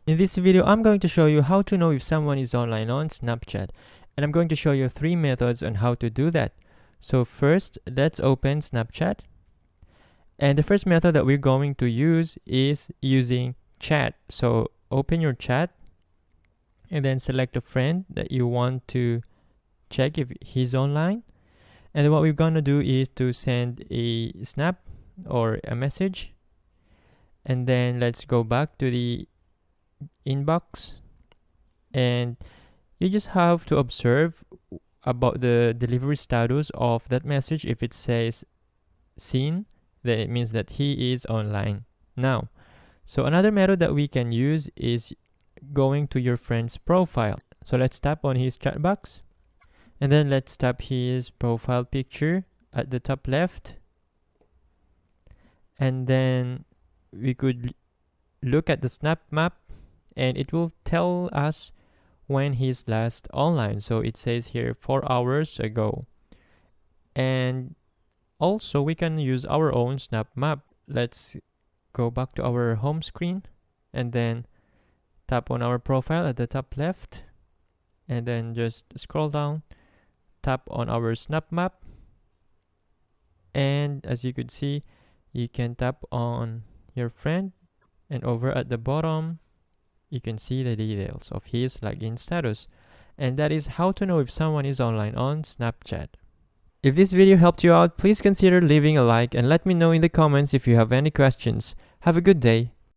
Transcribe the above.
In this video, I'm going to show you how to know if someone is online on Snapchat, and I'm going to show you 3 methods on how to do that. So first, let's open Snapchat. And the first method that we're going to use is using chat. So open your chat and then select a friend that you want to check if he's online. And then what we're going to do is to send a snap or a message. And then let's go back to the inbox, and you just have to observe about the delivery status of that message. If it says seen, then it means that he is online now. So another method that we can use is going to your friend's profile. So let's tap on his chat box, and then let's tap his profile picture at the top left, and then we could look at the snap map, and it will tell us when he's last online. So it says here 4 hours ago. And also we can use our own snap map. Let's go back to our home screen and then tap on our profile at the top left, and then just scroll down, tap on our snap map, and as you could see, you can tap on your friend, and over at the bottom you can see the details of his login status. And that is how to know if someone is online on Snapchat. If this video helped you out, please consider leaving a like and let me know in the comments if you have any questions. Have a good day.